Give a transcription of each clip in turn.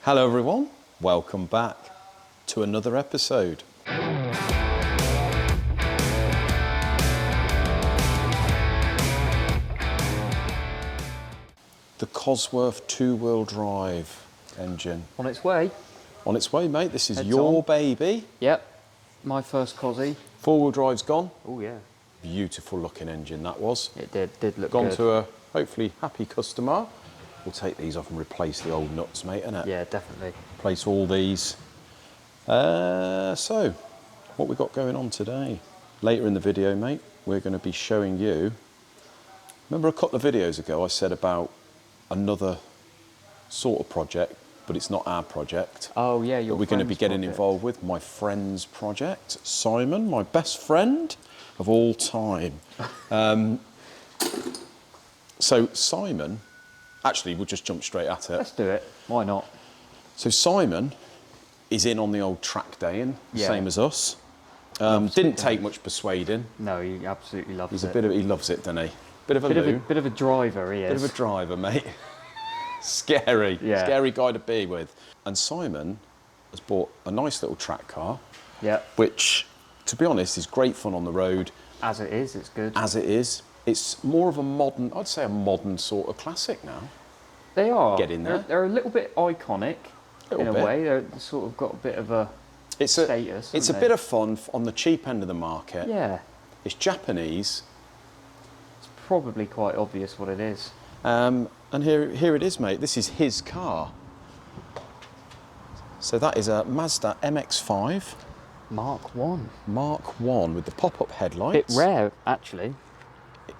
Hello everyone, welcome back to another episode. The Cosworth two-wheel drive engine. On its way. On its way, mate. This is Heads your on. baby. Yep, my first Cosy. Four-wheel drive's gone. Oh yeah. Beautiful looking engine that was. It did look Gone good. to a hopefully happy customer. We'll take these off and replace the old nuts, mate, innit? Yeah, definitely. Replace all these. So, what we got going on today? Later in the video, mate, we're going to be showing you. Remember a couple of videos ago I said about another sort of project, but it's not our project. Oh yeah, your We're going to be friend's getting project. involved with my friend's project. Simon, my best friend of all time. So Simon, actually we'll just jump straight at it. Let's do it. Why not? So Simon is in on the old track day in, Yeah. same as us. Loves Didn't it, take much persuading. No, he absolutely loves He's it. a bit of, he loves it, doesn't he? Bit of a loo. Bit of a driver, he is. Bit of a driver, mate. Scary, Yeah. scary guy to be with. And Simon has bought a nice little track car, Yeah. which, to be honest, is great fun on the road. As it is, it's good. As it is. It's more of a modern, I'd say a modern sort of classic now. They are. Get in there. They're a little bit iconic in a bit. way. They're sort of got a bit of a It's a status. It's a haven't bit they? of fun on the cheap end of the market. Yeah. It's Japanese. It's probably quite obvious what it is. And here it is, mate. This is his car. So that is a Mazda MX5 Mark 1. Mark 1 with the pop-up headlights. Bit rare, actually.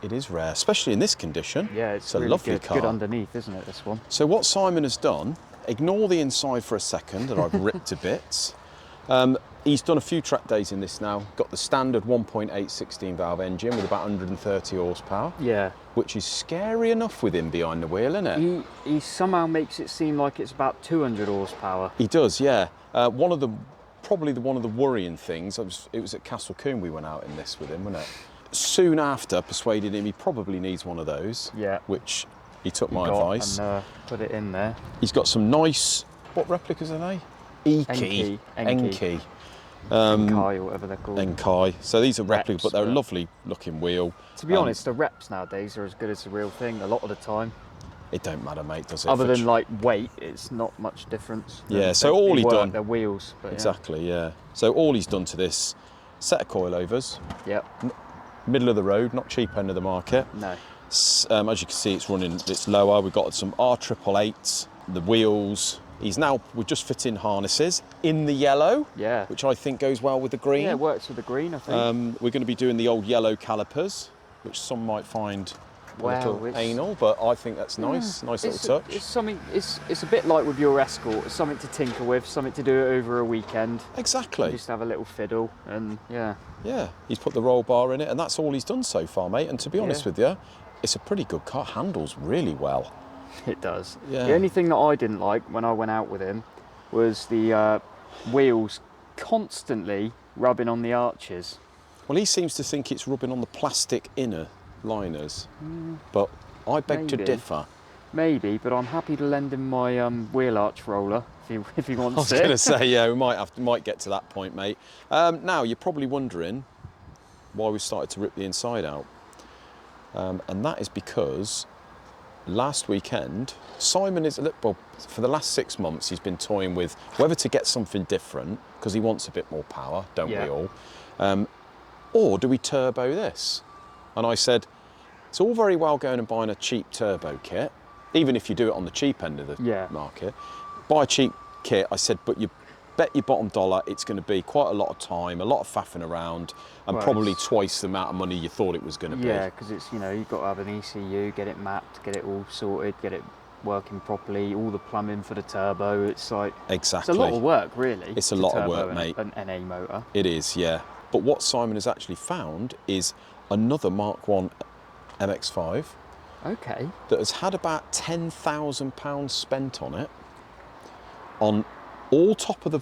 It is rare, especially in this condition. Yeah, it's a really lovely good. car. Good underneath, isn't it, this one? So what Simon has done, ignore the inside for a second that I've ripped to bits. He's done a few track days in this now. Got the standard 1.8 16 valve engine with about 130 horsepower. Yeah. Which is scary enough with him behind the wheel, isn't it? He somehow makes it seem like it's about 200 horsepower. He does, yeah. One of the worrying things, it was at Castle Combe we went out in this with him, wasn't it? Soon after, persuaded him he probably needs one of those. Yeah. Which he took my advice. And put it in there. He's got some nice, what replicas are they? Enki. Enki. Enkai or whatever they're called. Enkai. So these are replicas, Reps, but they're a but- lovely looking wheel. To be honest, the reps nowadays are as good as the real thing a lot of the time. It don't matter, mate, does it? Other than like weight, it's not much difference. Yeah, so all he done- Their wheels. But Exactly, yeah. So all he's done to this, set of coilovers, Yeah. middle of the road, not cheap end of the market. No. As you can see, it's lower. We've got some R888s, the wheels. We're just fitting harnesses in the yellow, Yeah. which I think goes well with the green. Yeah, it works with the green, I think. We're going to be doing the old yellow calipers, which some might find a Wow, little it's- anal, but I think that's nice. Nice little touch. It's something. It's a bit like with your Escort. It's something to tinker with, something to do over a weekend. Exactly. Just have a little fiddle, and yeah. Yeah, he's put the roll bar in it, and that's all he's done so far, mate. And to be honest Yeah. with you, it's a pretty good car. Handles really well. It does. Yeah. The only thing that I didn't like when I went out with him was the wheels constantly rubbing on the arches. Well, he seems to think it's rubbing on the plastic inner liners, but I beg to maybe. differ. Maybe, but I'm happy to lend him my wheel arch roller if he I wants was it. going to say, yeah, we might get to that point, mate. Now, you're probably wondering why we started to rip the inside out. And that is because last weekend, Simon for the last 6 months, he's been toying with whether to get something different, because he wants a bit more power, don't we Yeah. all? Or do we turbo this? And I said, it's all very well going and buying a cheap turbo kit, even if you do it on the cheap end of the Yeah. market. Buy a cheap kit, I said, but you bet your bottom dollar it's going to be quite a lot of time, a lot of faffing around, and Well, probably it's- twice the amount of money you thought it was going to be. Yeah, because it's, you've got to have an ECU, get it mapped, get it all sorted, get it working properly, all the plumbing for the turbo. It's like, Exactly. it's a lot of work, really. It's a to lot of turbo work, an- mate. An NA motor. It is, yeah. But what Simon has actually found is another Mark 1 MX5 Okay. that has had about £10,000 spent on it, on all top of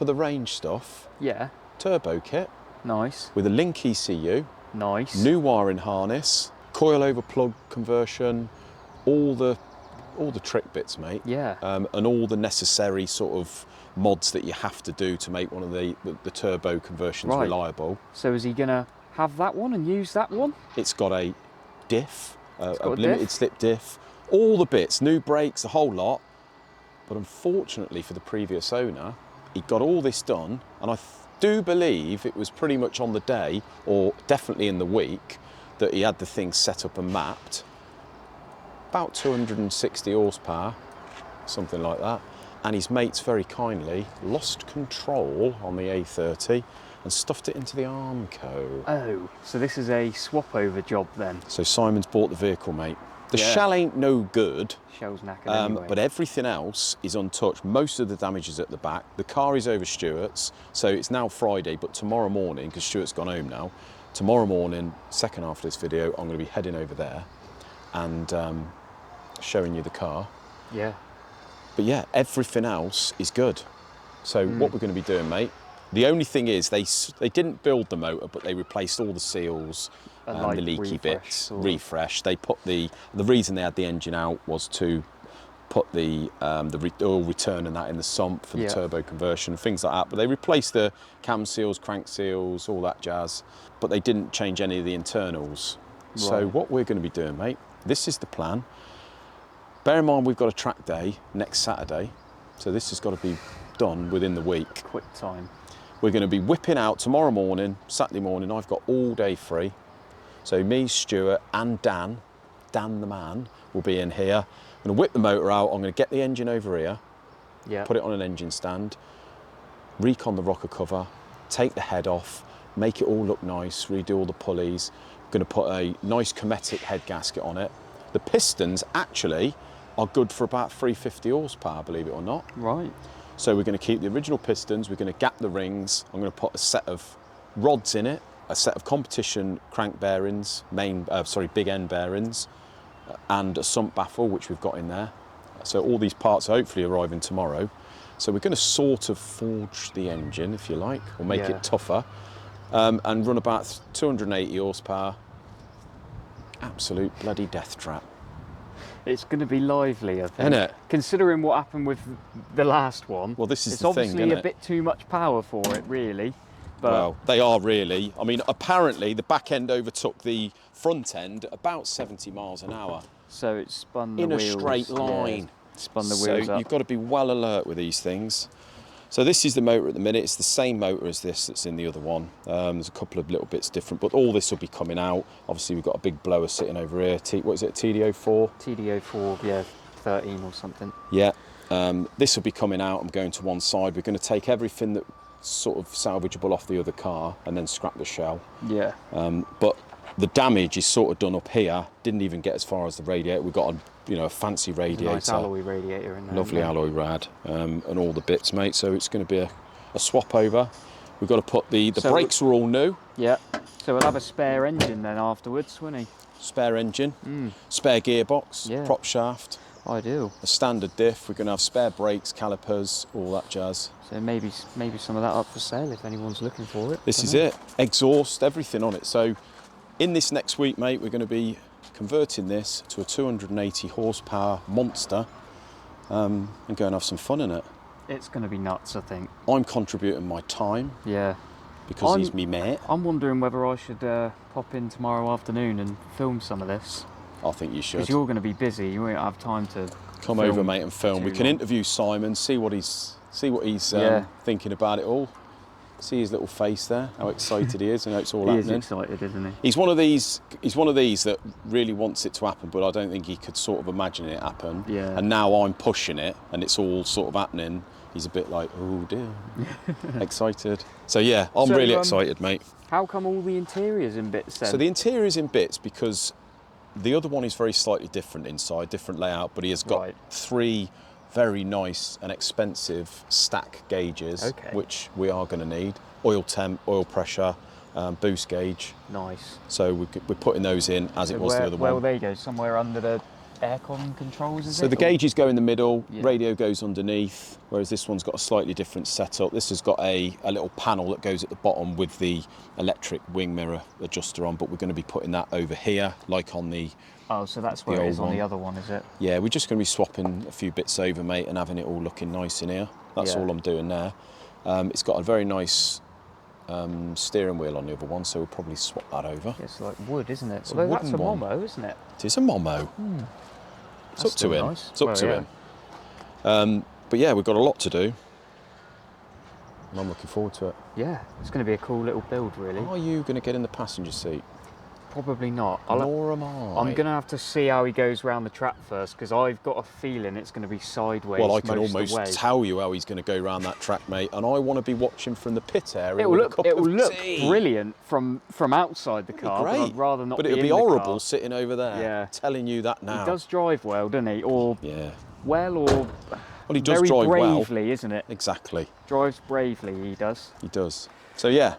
the range stuff, Yeah. turbo kit Nice. with a link ECU, Nice. new wiring harness, coilover plug conversion, all the all the trick bits, mate. Yeah. And all the necessary sort of mods that you have to do to make one of the turbo conversions Right. reliable. So is he going to have that one and use that one? It's got a diff, a got a limited diff? slip diff, all the bits, new brakes, the whole lot. But unfortunately for the previous owner, he got all this done, and I do believe it was pretty much on the day, or definitely in the week, that he had the thing set up and mapped. About 260 horsepower, something like that. And his mates very kindly lost control on the A30 and stuffed it into the Armco. Oh, so this is a swap over job then? So Simon's bought the vehicle, mate. The Yeah. shell ain't no good, Shell's knackered anyway. but everything else is untouched. Most of the damage is at the back. The car is over Stuart's, so it's now Friday, but tomorrow morning, because Stuart's gone home now, tomorrow morning, second half of this video, I'm going to be heading over there and showing you the car. Yeah. But yeah, everything else is good. So what we're going to be doing, mate, the only thing is they didn't build the motor, but they replaced all the seals, the leaky bits, refresh. They put the reason they had the engine out was to put the oil return and that in the sump for the turbo conversion, things like that. But they replaced the cam seals, crank seals, all that jazz. But they didn't change any of the internals. Right. So what we're going to be doing, mate, this is the plan. Bear in mind we've got a track day next Saturday, so this has got to be done within the week. Quick time. We're going to be whipping out tomorrow morning, Saturday morning. I've got all day free. So me, Stuart and Dan the man, will be in here. I'm going to whip the motor out. I'm going to get the engine over here, put it on an engine stand, recon the rocker cover, take the head off, make it all look nice, redo all the pulleys. I'm going to put a nice Cometic head gasket on it. The pistons actually are good for about 350 horsepower, believe it or not. Right. So we're going to keep the original pistons, we're going to gap the rings, I'm going to put a set of rods in it, a set of competition crank bearings, big end bearings, and a sump baffle, which we've got in there. So all these parts are hopefully arriving tomorrow. So we're going to sort of forge the engine, if you like, or make it tougher, and run about 280 horsepower. Absolute bloody death trap. It's going to be lively, I think. Isn't it? Considering what happened with the last one. Well, this is it's the thing, obviously isn't a bit too much power for it, really. But well, they are really. I mean, apparently the back end overtook the front end at about 70 miles an hour. So it spun the in wheels. a straight line. Yeah, spun the wheels up. You've got to be well alert with these things. So this is the motor at the minute. It's the same motor as this that's in the other one. There's a couple of little bits different, but all this will be coming out. Obviously, we've got a big blower sitting over here. What is it, TD04? TD04, yeah, 13 or something. Yeah. This will be coming out and going to one side. We're going to take everything that sort of salvageable off the other car and then scrap the shell. Yeah. But the damage is sort of done up here. Didn't even get as far as the radiator. We've got a fancy radiator. Nice alloy radiator in there. Lovely alloy rad, and all the bits, mate. So it's going to be a swap over. We've got to put the brakes are all new. Yeah. So we'll have a spare engine then afterwards, won't he? Spare engine, spare gearbox, prop shaft. Ideal. A standard diff. We're going to have spare brakes, calipers, all that jazz. So maybe some of that up for sale if anyone's looking for it. This is it. Exhaust, everything on it. So in this next week, mate, we're going to be converting this to a 280 horsepower monster and go and have some fun in it. It's going to be nuts, I think. I'm contributing my time. Yeah. Because he's me mate. I'm wondering whether I should pop in tomorrow afternoon and film some of this. I think you should. Because you're going to be busy. You won't have time to come over, mate, and film. We can interview Simon, see what he's thinking about it all. See his little face there, how excited he is, and how it's all happening. He is excited, isn't he? He's one of these that really wants it to happen, but I don't think he could sort of imagine it happen. Yeah. And now I'm pushing it, and it's all sort of happening. He's a bit like, oh dear, excited. So yeah, I'm really excited, mate. How come all the interior's in bits then? So the interior's in bits because the other one is very slightly different inside, different layout, but he has got 3 very nice and expensive stack gauges, which we are going to need. Oil temp, oil pressure, boost gauge. Nice. So we're putting those in as it was the other one. Where will they go? Somewhere under the aircon controls, is it? So the gauges go in the middle, Yeah. radio goes underneath, whereas this one's got a slightly different setup. This has got a little panel that goes at the bottom with the electric wing mirror adjuster on, but we're going to be putting that over here, like on the... Oh, so that's where it is on the other one, is it? Yeah, we're just going to be swapping a few bits over, mate, and having it all looking nice in here. That's all I'm doing there. It's got a very nice steering wheel on the other one, so we'll probably swap that over. It's like wood, isn't it? It's a Although that's a wooden one. Momo, isn't it? It is a Momo. It's up to him. Nice. It's up to him. But yeah, we've got a lot to do. And I'm looking forward to it. Yeah, it's going to be a cool little build, really. Are you going to get in the passenger seat? Probably not. Nor am I. I'm going to have to see how he goes around the track first, because I've got a feeling it's going to be sideways. Well, I can most almost of the way. tell you how he's going to go around that track, mate, and I want to be watching from the pit area. It will look tea. brilliant from outside the car, Great. but I'd rather not. But be it'll in be the horrible car. sitting over there. Yeah. Telling you that now. He does drive well, doesn't he? Or Yeah. well, or Well, he does very drive well. bravely, isn't it? Exactly. Drives bravely, he does. He does. So yeah,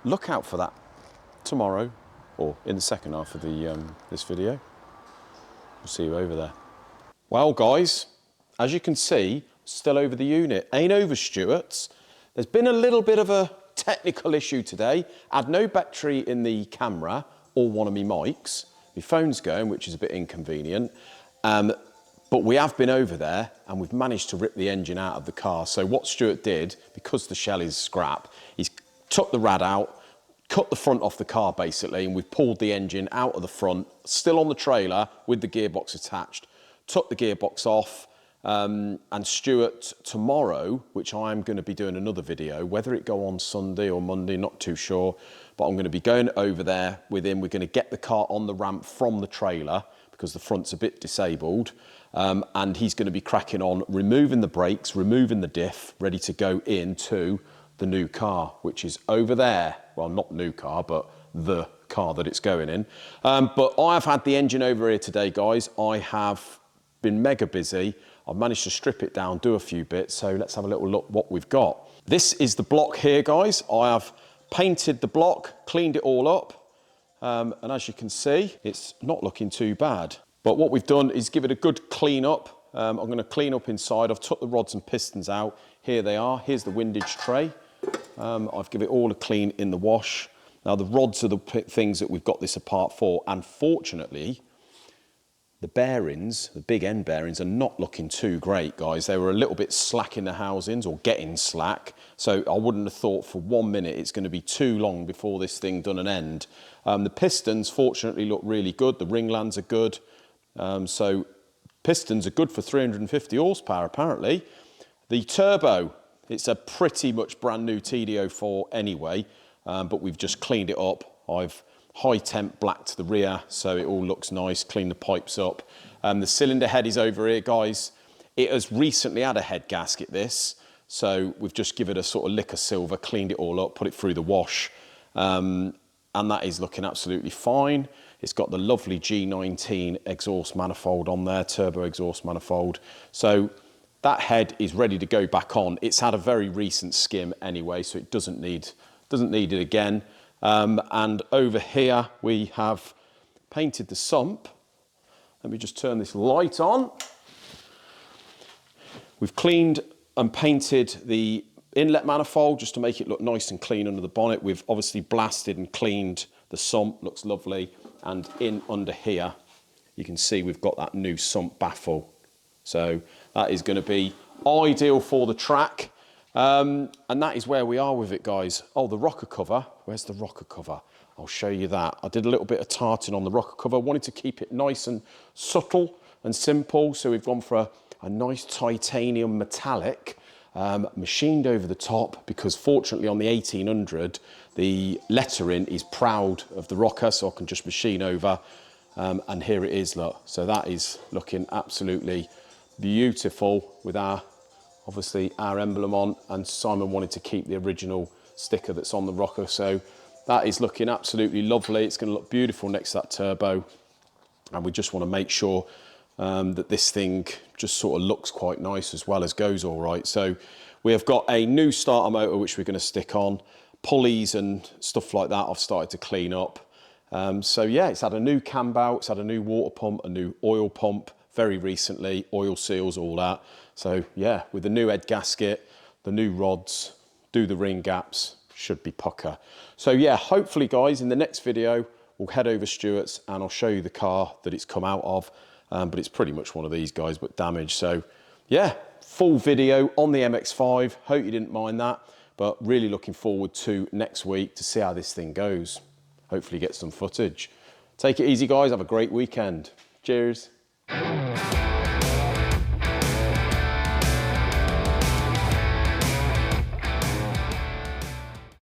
look out for that tomorrow, or in the second half of the this video. We'll see you over there. Well, guys, as you can see, still over the unit. Ain't over, Stuart's. There's been a little bit of a technical issue today. I had no battery in the camera or one of my mics. My phone's going, which is a bit inconvenient. But we have been over there and we've managed to rip the engine out of the car. So what Stuart did, because the shell is scrap, he's took the rad out, cut the front off the car basically, and we've pulled the engine out of the front, still on the trailer with the gearbox attached. Took the gearbox off, and Stuart tomorrow, which I'm going to be doing another video, whether it go on Sunday or Monday, not too sure, but I'm going to be going over there with him. We're going to get the car on the ramp from the trailer because the front's a bit disabled. And he's going to be cracking on, removing the brakes, removing the diff, ready to go into the new car, which is over there. Well, not new car, but the car that it's going in. But I've had the engine over here today, guys. I have been mega busy. I've managed to strip it down, do a few bits. So let's have a little look what we've got. This is the block here, guys. I have painted the block, cleaned it all up. And as you can see, it's not looking too bad. But what we've done is give it a good clean up. I'm going to clean up inside. I've took the rods and pistons out. Here they are. Here's the windage tray. I've given it all a clean in the wash. Now the rods are the things that we've got this apart for. And fortunately, the bearings, the big end bearings, are not looking too great, guys. They were a little bit slack in the housings, or getting slack. So I wouldn't have thought for 1 minute it's going to be too long before this thing done an end. The pistons, fortunately, look really good. The ringlands are good. So pistons are good for 350 horsepower, apparently. The turbo, it's a pretty much brand new TD04 anyway, but we've just cleaned it up. I've high temp blacked the rear, so it all looks nice, clean the pipes up. The cylinder head is over here, guys. It has recently had a head gasket, this, so we've just given it a sort of lick of silver, cleaned it all up, put it through the wash, and that is looking absolutely fine. It's got the lovely G19 exhaust manifold on there, turbo exhaust manifold. So that head is ready to go back on. It's had a very recent skim anyway, so it doesn't need it again. And over here we have painted the sump. Let me just turn this light on. We've cleaned and painted the inlet manifold just to make it look nice and clean under the bonnet. We've obviously blasted and cleaned the sump, looks lovely. And in under here, you can see we've got that new sump baffle. So that is going to be ideal for the track. And that is where we are with it, guys. Oh, the rocker cover. Where's the rocker cover? I'll show you that. I did a little bit of tarting on the rocker cover. Wanted to keep it nice and subtle and simple. So we've gone for a nice titanium metallic, machined over the top, because fortunately on the 1800, the lettering is proud of the rocker, so I can just machine over. And here it is, look. So that is looking absolutely beautiful with obviously our emblem on, and Simon wanted to keep the original sticker that's on the rocker. So that is looking absolutely lovely. It's going to look beautiful next to that turbo. And we just want to make sure that this thing just sort of looks quite nice as well as goes all right. So we have got a new starter motor which we're going to stick on. Pulleys and stuff like that I've started to clean up. So yeah, it's had a new cam bout, it's had a new water pump, a new oil pump very recently, oil seals, all that. So yeah, with the new head gasket, the new rods, do the ring gaps, should be pucker. So yeah, hopefully guys, in the next video, we'll head over Stuart's and I'll show you the car that it's come out of. But it's pretty much one of these guys, but damaged. So yeah, full video on the MX5. Hope you didn't mind that, but really looking forward to next week to see how this thing goes. Hopefully get some footage. Take it easy guys, have a great weekend. Cheers.